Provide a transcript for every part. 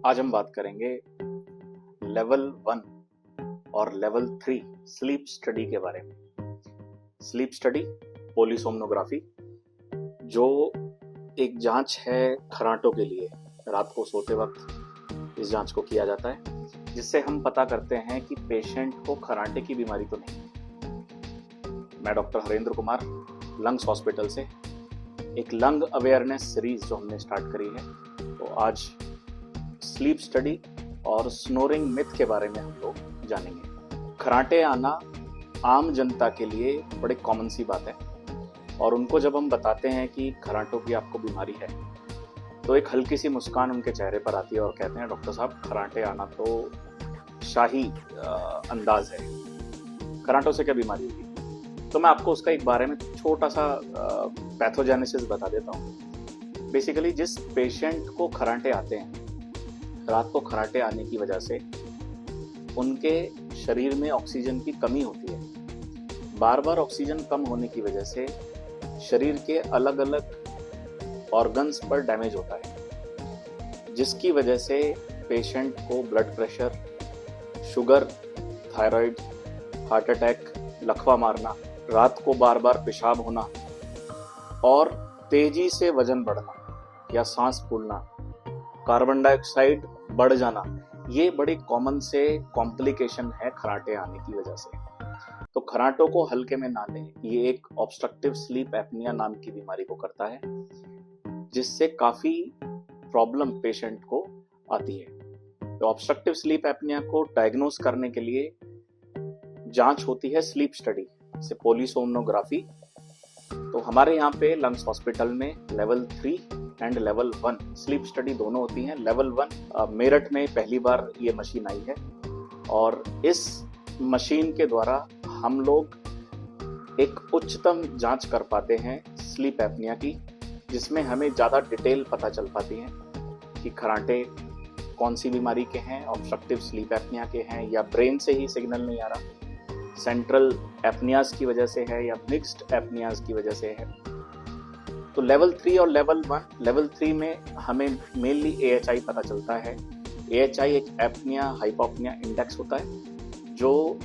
आज हम बात करेंगे लेवल 1 और लेवल 3 स्लीप स्टडी के बारे में। स्लीप स्टडी पोलीसोमनोग्राफी जो एक जांच है खर्राटों के लिए। रात को सोते वक्त इस जांच को किया जाता है जिससे हम पता करते हैं कि पेशेंट को खर्राटे की बीमारी तो नहीं है। मैं doctor Harendra Kumar lungs hospital से एक लंग अवेयरनेस सीरीज जो हमने स्टार्ट करी है, तो आज स्लीप स्टडी और स्नोरिंग मिथ के बारे में हम लोग जानेंगे। खर्राटे आना आम जनता के लिए बड़ी कॉमन सी बात है और उनको जब हम बताते हैं कि खर्राटों की आपको बीमारी है तो एक हल्की सी मुस्कान उनके चेहरे पर आती है और कहते हैं डॉक्टर साहब खर्राटे आना तो शाही अंदाज है, खर्राटों से क्या बीमारी होगी। तो मैं आपको उसका एक बारे में छोटा सा पैथोजेनेसिस बता देता हूँ। बेसिकली जिस पेशेंट को खर्राटे आते हैं, रात को खर्राटे आने की वजह से उनके शरीर में ऑक्सीजन की कमी होती है। बार बार ऑक्सीजन कम होने की वजह से शरीर के अलग अलग ऑर्गन्स पर डैमेज होता है, जिसकी वजह से पेशेंट को blood pressure, sugar, thyroid, heart attack, लकवा मारना, रात को बार बार पेशाब होना और तेजी से वजन बढ़ना या सांस फूलना, कार्बन डाइऑक्साइड बढ़ जाना, ये बड़ी कॉमन से कॉम्प्लिकेशन है खर्राटे आने की वजह से। तो खर्राटों को हल्के में ना लें। ये एक ऑब्स्ट्रक्टिव स्लीप एपनिया नाम की बीमारी को करता है जिससे काफी प्रॉब्लम पेशेंट को आती है। तो ऑब्स्ट्रक्टिव स्लीप एपनिया को डायग्नोस करने के लिए जांच होती है स्लीप स्टडी से पोलीसोमनोग्राफी। तो हमारे यहाँ पे लंग्स हॉस्पिटल में level 3 and level 1 sleep study दोनों होती हैं। लेवल 1 मेरठ में पहली बार ये मशीन आई है और इस मशीन के द्वारा हम लोग एक उच्चतम जांच कर पाते हैं स्लीप एपनिया की, जिसमें हमें ज़्यादा डिटेल पता चल पाती है कि खर्राटे कौन सी बीमारी के हैं, ऑब्स्ट्रक्टिव स्लीप एपनिया के हैं या ब्रेन से ही सिग्नल नहीं आ रहा, सेंट्रल एपनियाज की वजह से है या मिक्स्ड एपनियाज की वजह से है। तो लेवल 3 और लेवल 1, लेवल 3 में हमें मेनली AHI पता चलता है। AHI एक एपनिया हाइपोपनिया इंडेक्स होता है जो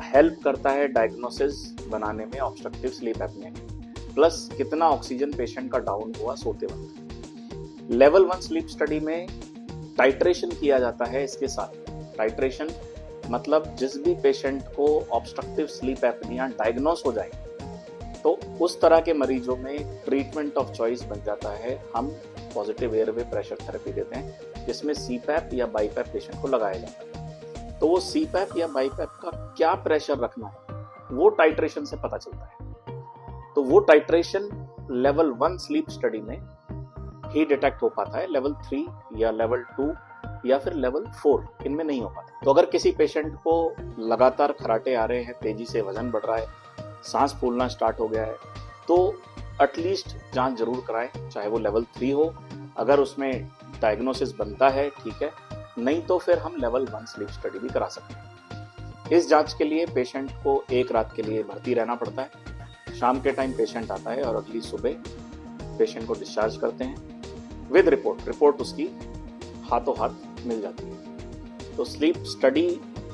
हेल्प करता है डायग्नोसिस बनाने में ऑब्स्ट्रक्टिव स्लीप एपनिया की, प्लस कितना ऑक्सीजन पेशेंट का डाउन हुआ सोते वक्त। लेवल 1 स्लीप स्टडी में टाइट्रेशन किया जाता है। इसके साथ टाइट्रेशन मतलब जिस भी पेशेंट को ऑब्स्ट्रक्टिव स्लीप एपनिया डायग्नोस हो जाए तो उस तरह के मरीजों में ट्रीटमेंट ऑफ चॉइस बन जाता है। हम पॉजिटिव एयरवे प्रेशर थेरेपी देते हैं जिसमें CPAP या BiPAP पेशेंट को लगाया जाता है। तो वो CPAP या BiPAP का क्या प्रेशर रखना है वो टाइट्रेशन से पता चलता है। तो वो टाइट्रेशन लेवल 1 स्लीप स्टडी में ही डिटेक्ट हो पाता है। लेवल 3 या लेवल 2 या फिर लेवल 4 इनमें नहीं हो पाता। तो अगर किसी पेशेंट को लगातार खर्राटे आ रहे हैं, तेजी से वजन बढ़ रहा है, सांस फूलना स्टार्ट हो गया है, तो एटलीस्ट जांच जरूर कराएं, चाहे वो लेवल 3 हो। अगर उसमें डायग्नोसिस बनता है ठीक है, नहीं तो फिर हम लेवल 1 स्लीप स्टडी भी करा सकते हैं। इस जांच के लिए पेशेंट को एक रात के लिए भर्ती रहना पड़ता है। शाम के टाइम पेशेंट आता है और अगली सुबह पेशेंट को डिस्चार्ज करते हैं विद रिपोर्ट उसकी हाथों हाथ मिल जाती है। तो स्लीप स्टडी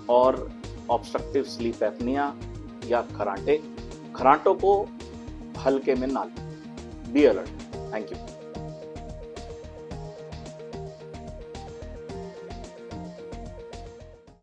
और ऑब्स्ट्रक्टिव स्लीप एपनिया या खर्राटों को हल्के में ना लें। Be alert. Thank you.